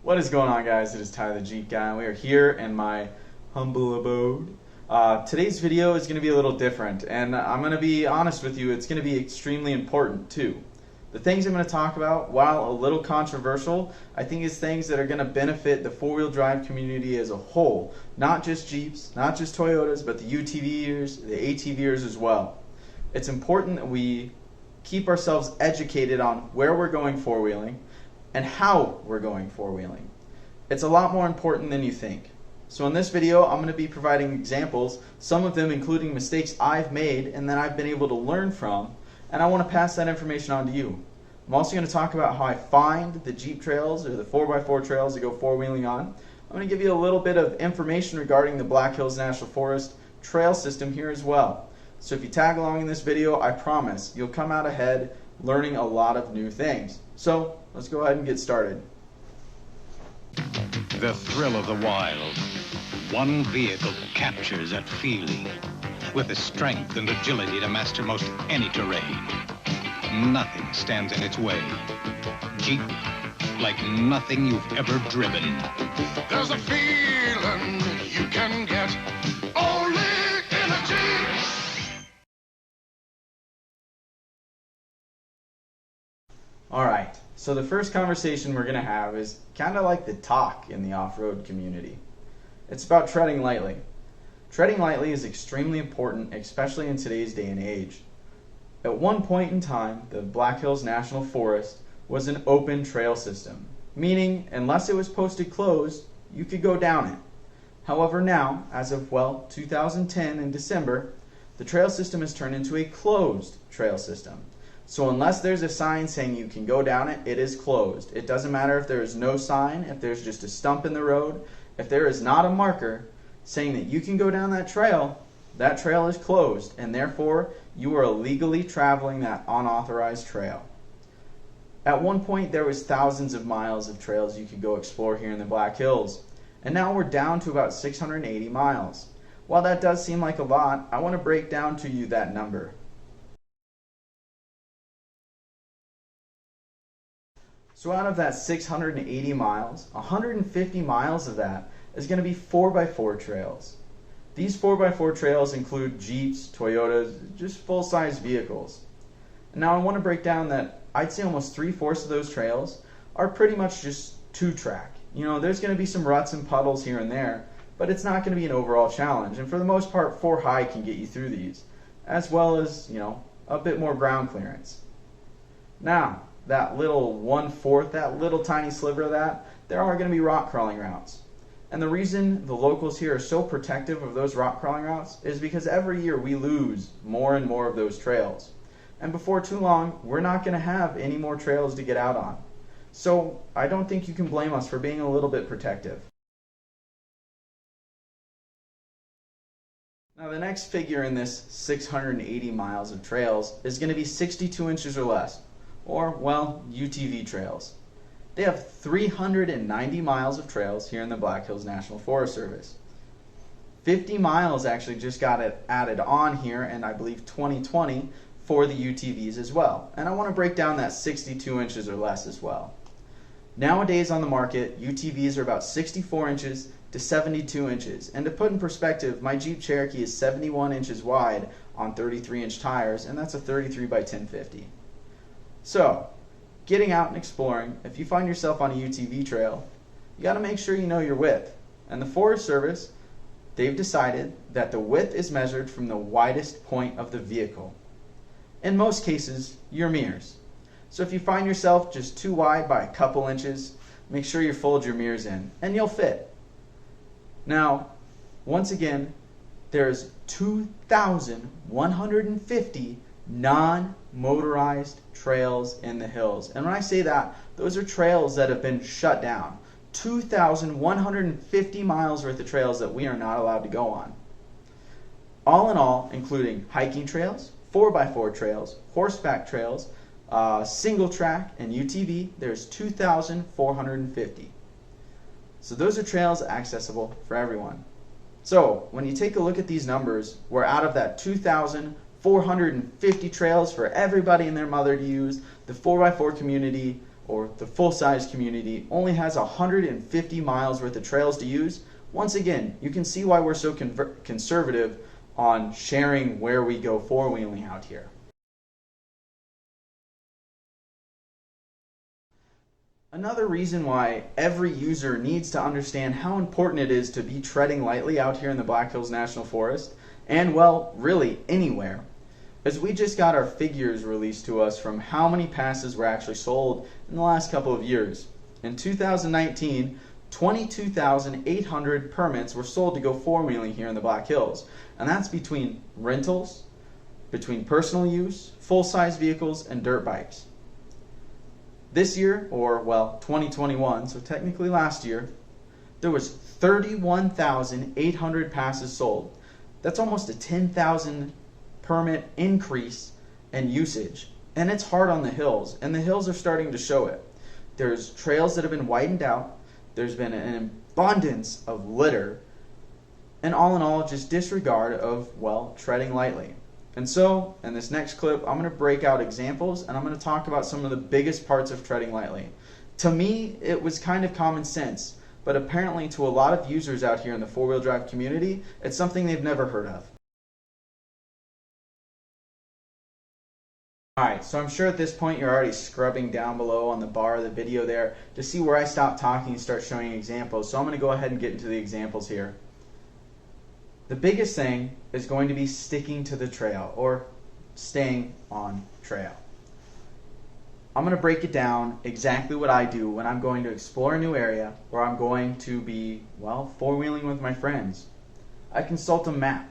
What is going on, guys? It is Tyler the Jeep Guy, and we are here in my humble abode. Today's video is going to be a little different, and I'm going to be honest with you, it's going to be extremely important too. The things I'm going to talk about, while a little controversial, I think is things that are going to benefit the four-wheel drive community as a whole. Not just Jeeps, not just Toyotas, but the UTVers, the ATVers as well. It's important that we keep ourselves educated on where we're going four-wheeling and how we're going four-wheeling. It's a lot more important than you think. So in this video, I'm going to be providing examples, some of them including mistakes I've made and that I've been able to learn from, and I want to pass that information on to you. I'm also going to talk about how I find the Jeep trails or the 4x4 trails to go four-wheeling on. I'm going to give you a little bit of information regarding the Black Hills National Forest trail system here as well. So if you tag along in this video, I promise you'll come out ahead learning a lot of new things. So let's go ahead and get started. The thrill of the wild. One vehicle captures that feeling with the strength and agility to master most any terrain. Nothing stands in its way. Jeep, like nothing you've ever driven. There's a feeling you can get only in a Jeep. Alright, so the first conversation we're going to have is kind of like the talk in the off-road community. It's about treading lightly. Treading lightly is extremely important, especially in today's day and age. At one point in time, the Black Hills National Forest was an open trail system, meaning unless it was posted closed, you could go down it. However now, as of 2010 in December, the trail system has turned into a closed trail system. So unless there's a sign saying you can go down it, it is closed. It doesn't matter if there is no sign, if there's just a stump in the road, if there is not a marker saying that you can go down that trail is closed, and therefore you are illegally traveling that unauthorized trail. At one point there was thousands of miles of trails you could go explore here in the Black Hills, and now we're down to about 680 miles. While that does seem like a lot, I want to break down to you that number. So out of that 680 miles, 150 miles of that is going to be 4x4 trails. These 4x4 trails include Jeeps, Toyotas, just full-size vehicles. And now I want to break down that I'd say almost 3/4 of those trails are pretty much just two-track. You know, there's going to be some ruts and puddles here and there, but it's not going to be an overall challenge. And for the most part, 4-high can get you through these, as well as, you know, a bit more ground clearance. Now, that little 1/4, that little tiny sliver of that, there are going to be rock crawling routes. And the reason the locals here are so protective of those rock crawling routes is because every year we lose more and more of those trails. And before too long, we're not going to have any more trails to get out on. So I don't think you can blame us for being a little bit protective. Now the next figure in this 680 miles of trails is going to be 62 inches or less. Or, well, UTV trails. They have 390 miles of trails here in the Black Hills National Forest Service. 50 miles actually just got it added on here in, I believe, 2020 for the UTVs as well. And I want to break down that 62 inches or less as well. Nowadays on the market, UTVs are about 64 inches to 72 inches. And to put in perspective, my Jeep Cherokee is 71 inches wide on 33-inch tires, and that's a 33 by 1050. So, getting out and exploring, if you find yourself on a UTV trail, you got to make sure you know your width. And the Forest Service, they've decided that the width is measured from the widest point of the vehicle. In most cases, your mirrors. So if you find yourself just too wide by a couple inches, make sure you fold your mirrors in, and you'll fit. Now, once again, there's 2,150 non-motorized trails in the hills. And when I say that, those are trails that have been shut down. 2,150 miles worth of trails that we are not allowed to go on. All in all, including hiking trails, 4x4 trails, horseback trails, single track, and UTV, there's 2,450. So those are trails accessible for everyone. So when you take a look at these numbers, we're out of that 2,450 trails for everybody and their mother to use. The 4x4 community or the full-size community only has 150 miles worth of trails to use, once again, you can see why we're so conservative on sharing where we go four-wheeling out here. Another reason why every user needs to understand how important it is to be treading lightly out here in the Black Hills National Forest, and well, really anywhere, is we just got our figures released to us from how many passes were actually sold in the last couple of years. In 2019, 22,800 permits were sold to go four-wheeling here in the Black Hills, and that's between rentals, between personal use, full-size vehicles, and dirt bikes. This year, or well, 2021, so technically last year, there was 31,800 passes sold. That's almost a 10,000 permit increase in usage. And it's hard on the hills, and the hills are starting to show it. There's trails that have been widened out, there's been an abundance of litter, and all in all, just disregard of, well, treading lightly. And so, in this next clip, I'm going to break out examples and I'm going to talk about some of the biggest parts of treading lightly. To me, it was kind of common sense, but apparently to a lot of users out here in the four-wheel drive community, it's something they've never heard of. Alright, so I'm sure at this point you're already scrubbing down below on the bar of the video there to see where I stop talking and start showing examples. So I'm going to go ahead and get into the examples here. The biggest thing is going to be sticking to the trail, or staying on trail. I'm going to break it down exactly what I do when I'm going to explore a new area, or I'm going to be, well, four-wheeling with my friends. I consult a map.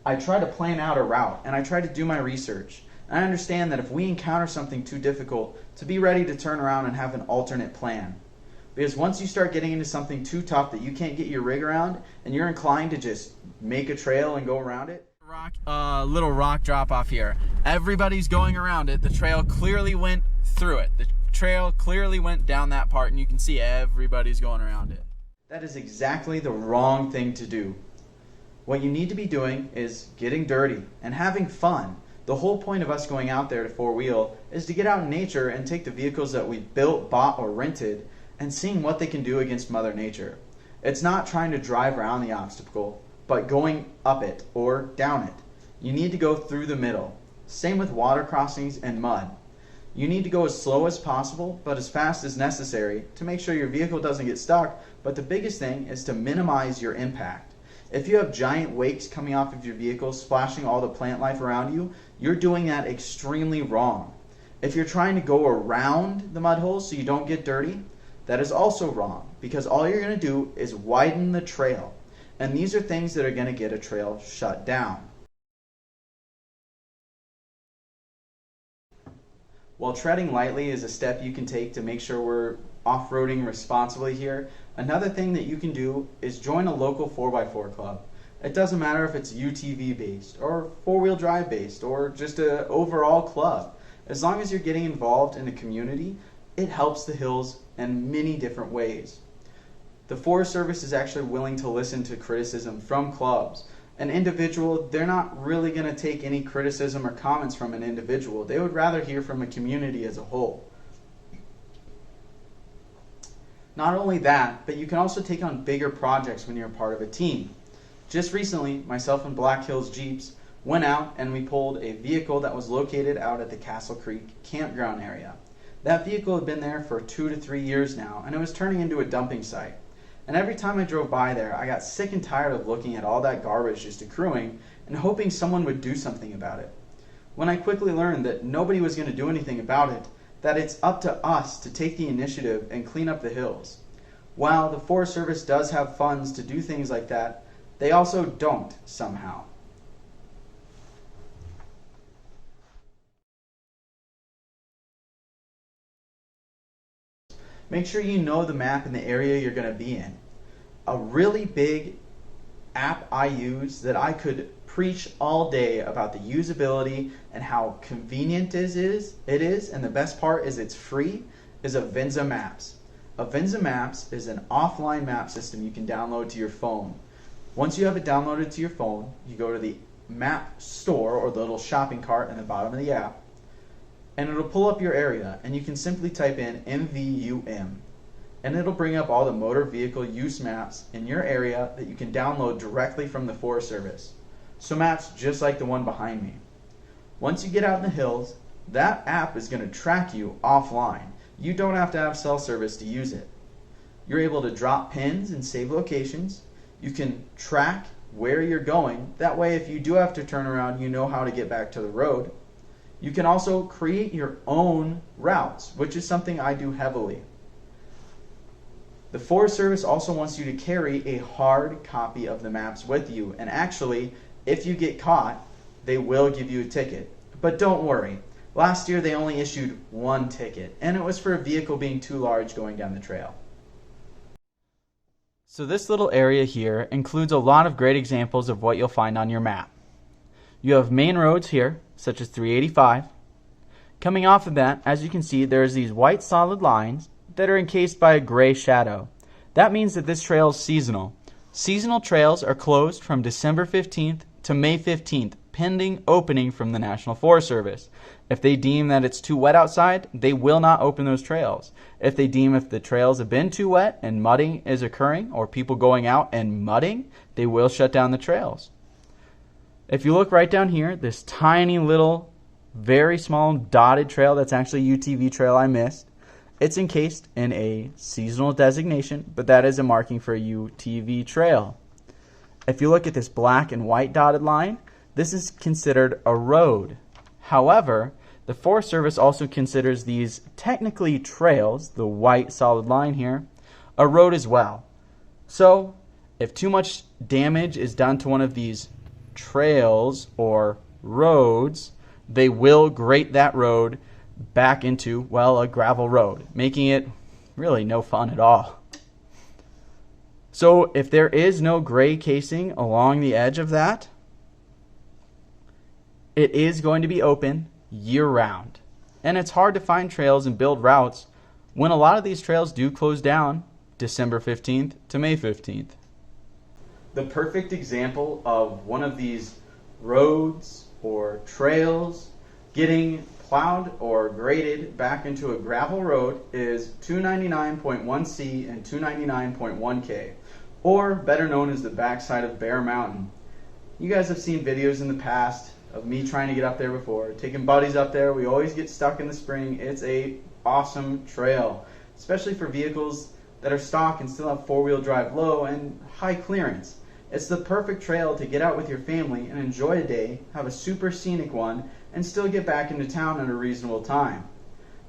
I try to plan out a route, and I try to do my research. And I understand that if we encounter something too difficult, to be ready to turn around and have an alternate plan. Because once you start getting into something too tough that you can't get your rig around, and you're inclined to just make a trail and go around it. Little rock drop off here. Everybody's going around it. The trail clearly went through it. The trail clearly went down that part, and you can see everybody's going around it. That is exactly the wrong thing to do. What you need to be doing is getting dirty and having fun. The whole point of us going out there to four-wheel is to get out in nature and take the vehicles that we built, bought, or rented and seeing what they can do against Mother Nature. It's not trying to drive around the obstacle, but going up it or down it. You need to go through the middle. Same with water crossings and mud. You need to go as slow as possible, but as fast as necessary to make sure your vehicle doesn't get stuck, but the biggest thing is to minimize your impact. If you have giant wakes coming off of your vehicle, splashing all the plant life around you, you're doing that extremely wrong. If you're trying to go around the mud holes so you don't get dirty, that is also wrong, because all you're going to do is widen the trail. And these are things that are going to get a trail shut down. While treading lightly is a step you can take to make sure we're off-roading responsibly here, another thing that you can do is join a local 4x4 club. It doesn't matter if it's UTV based or four-wheel drive based or just an overall club. As long as you're getting involved in the community, it helps the hills in many different ways. The Forest Service is actually willing to listen to criticism from clubs. An individual, they're not really going to take any criticism or comments from an individual. They would rather hear from a community as a whole. Not only that, but you can also take on bigger projects when you're a part of a team. Just recently, myself and Black Hills Jeeps went out and we pulled a vehicle that was located out at the Castle Creek campground area. That vehicle had been there for 2 to 3 years now, and it was turning into a dumping site. And every time I drove by there, I got sick and tired of looking at all that garbage just accruing and hoping someone would do something about it. When I quickly learned that nobody was going to do anything about it, that it's up to us to take the initiative and clean up the hills. While the Forest Service does have funds to do things like that, they also don't somehow. Make sure you know the map in the area you're going to be in. A really big app I use that I could preach all day about the usability and how convenient it is, and the best part is it's free, is Avenza Maps. Avenza Maps is an offline map system you can download to your phone. Once you have it downloaded to your phone, you go to the map store or the little shopping cart in the bottom of the app. and it'll pull up your area, and you can simply type in MVUM, and it'll bring up all the motor vehicle use maps in your area that you can download directly from the Forest Service. So maps just like the one behind me. Once you get out in the hills, that app is going to track you offline. You don't have to have cell service to use it. You're able to drop pins and save locations. You can track where you're going. That way, if you do have to turn around, you know how to get back to the road. You can also create your own routes, which is something I do heavily. The Forest Service also wants you to carry a hard copy of the maps with you. And actually, if you get caught, they will give you a ticket. But don't worry. Last year, they only issued one ticket, and it was for a vehicle being too large going down the trail. So this little area here includes a lot of great examples of what you'll find on your map. You have main roads here, such as 385. Coming off of that, as you can see, there's these white solid lines that are encased by a gray shadow. That means that this trail is seasonal. Seasonal trails are closed from December 15th to May 15th, pending opening from the National Forest Service. If they deem that it's too wet outside, they will not open those trails. If they deem if the trails have been too wet and mudding is occurring, or people going out and mudding, they will shut down the trails. If you look right down here, this tiny little, very small dotted trail, that's actually a UTV trail I missed. It's encased in a seasonal designation, but that is a marking for a UTV trail. If you look at this black and white dotted line, this is considered a road. However, the Forest Service also considers these technically trails, the white solid line here, a road as well. So, if too much damage is done to one of these trails or roads, they will grade that road back into, well, a gravel road, making it really no fun at all. So if there is no gray casing along the edge of that, it is going to be open year-round. And it's hard to find trails and build routes when a lot of these trails do close down December 15th to May 15th. The perfect example of one of these roads or trails getting plowed or graded back into a gravel road is 299.1C and 299.1K, or better known as the backside of Bear Mountain. You guys have seen videos in the past of me trying to get up there before, taking buddies up there. We always get stuck in the spring. It's a awesome trail, especially for vehicles that are stock and still have four-wheel drive low and high clearance. It's the perfect trail to get out with your family and enjoy a day, have a super scenic one, and still get back into town at a reasonable time.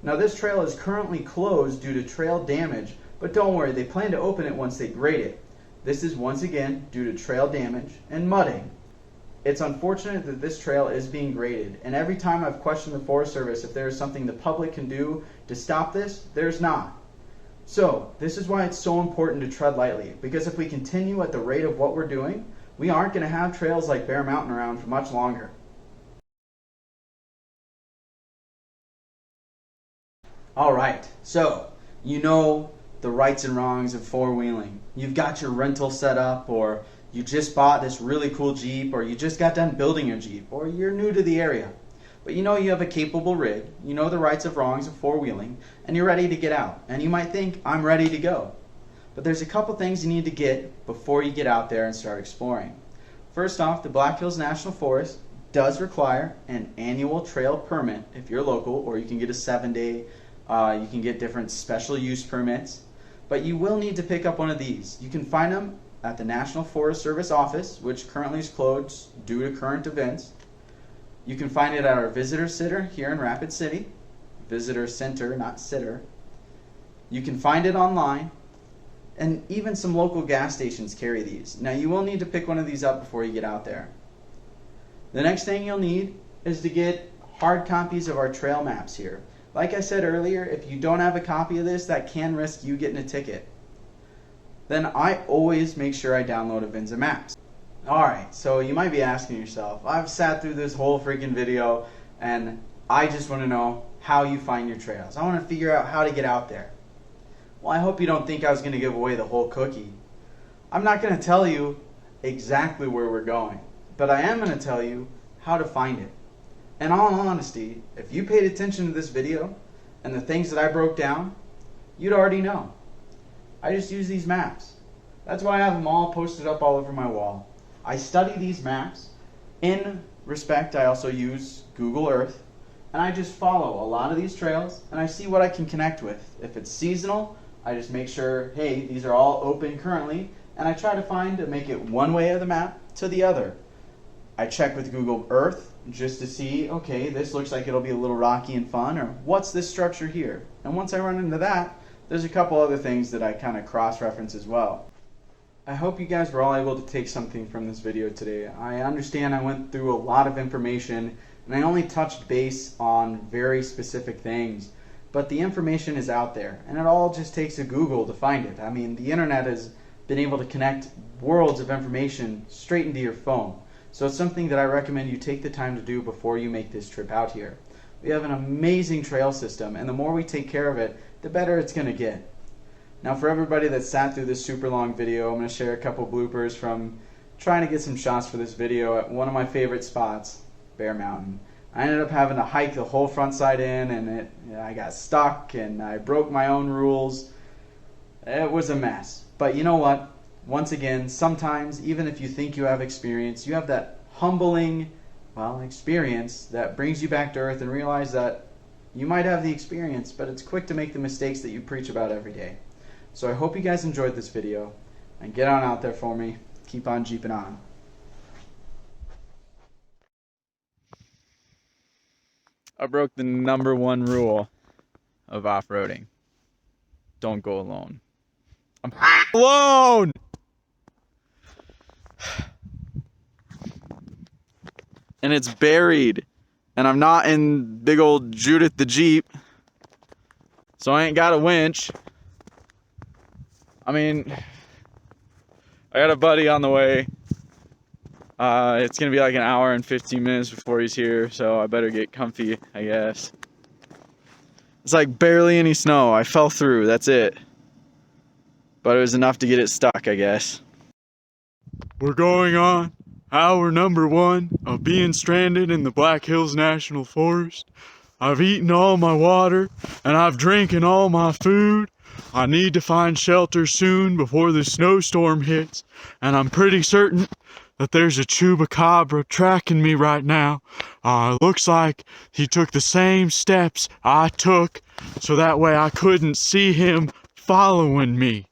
Now this trail is currently closed due to trail damage, but don't worry, they plan to open it once they grade it. This is once again due to trail damage and mudding. It's unfortunate that this trail is being graded, and every time I've questioned the Forest Service if there is something the public can do to stop this, there's not. So, this is why it's so important to tread lightly, because if we continue at the rate of what we're doing, we aren't going to have trails like Bear Mountain around for much longer. Alright, so, you know the rights and wrongs of four-wheeling. You've got your rental set up, or you just bought this really cool Jeep, or you just got done building your Jeep, or you're new to the area. But you know you have a capable rig, you know the rights and wrongs of four-wheeling, and you're ready to get out. And you might think, I'm ready to go. But there's a couple things you need to get before you get out there and start exploring. First off, the Black Hills National Forest does require an annual trail permit if you're local, or you can get a 7-day, you can get different special use permits. But you will need to pick up one of these. You can find them at the National Forest Service office, which currently is closed due to current events. You can find it at our visitor center here in Rapid City. Visitor center, not sitter. You can find it online, and even some local gas stations carry these. Now you will need to pick one of these up before you get out there. The next thing you'll need is to get hard copies of our trail maps here. Like I said earlier, if you don't have a copy of this, that can risk you getting a ticket. Then I always make sure I download Avenza Maps. Alright, so you might be asking yourself, I've sat through this whole freaking video and I just want to know how you find your trails. I want to figure out how to get out there. Well, I hope you don't think I was going to give away the whole cookie. I'm not going to tell you exactly where we're going, but I am going to tell you how to find it. In all honesty, if you paid attention to this video and the things that I broke down, you'd already know. I just use these maps. That's why I have them all posted up all over my wall. I study these maps. In respect, I also use Google Earth, and I just follow a lot of these trails and I see what I can connect with. If it's seasonal, I just make sure, hey, these are all open currently, and I try to find to make it one way of the map to the other. I check with Google Earth just to see, okay, this looks like it'll be a little rocky and fun, or what's this structure here? And once I run into that, there's a couple other things that I kind of cross-reference as well. I hope you guys were all able to take something from this video today. I understand I went through a lot of information and I only touched base on very specific things, but the information is out there and it all just takes a Google to find it. I mean, the internet has been able to connect worlds of information straight into your phone. So it's something that I recommend you take the time to do before you make this trip out here. We have an amazing trail system, and the more we take care of it, the better it's going to get. Now, for everybody that sat through this super long video, I'm going to share a couple bloopers from trying to get some shots for this video at one of my favorite spots, Bear Mountain. I ended up having to hike the whole front side in, and I got stuck, and I broke my own rules. It was a mess. But you know what? Once again, sometimes, even if you think you have experience, you have that humbling, experience that brings you back to earth and realize that you might have the experience, but it's quick to make the mistakes that you preach about every day. So I hope you guys enjoyed this video, and get on out there for me. Keep on jeeping on. I broke the #1 rule of off-roading. Don't go alone. I'm alone! And it's buried, and I'm not in big old Judith the Jeep, so I ain't got a winch. I mean, I got a buddy on the way. It's gonna be like an hour and 15 minutes before he's here, so I better get comfy, I guess. It's like barely any snow. I fell through, that's it. But it was enough to get it stuck, I guess. We're going on hour #1 of being stranded in the Black Hills National Forest. I've eaten all my water and I've drinking all my food. I need to find shelter soon before the snowstorm hits, and I'm pretty certain that there's a chupacabra tracking me right now. Looks like he took the same steps I took, so that way I couldn't see him following me.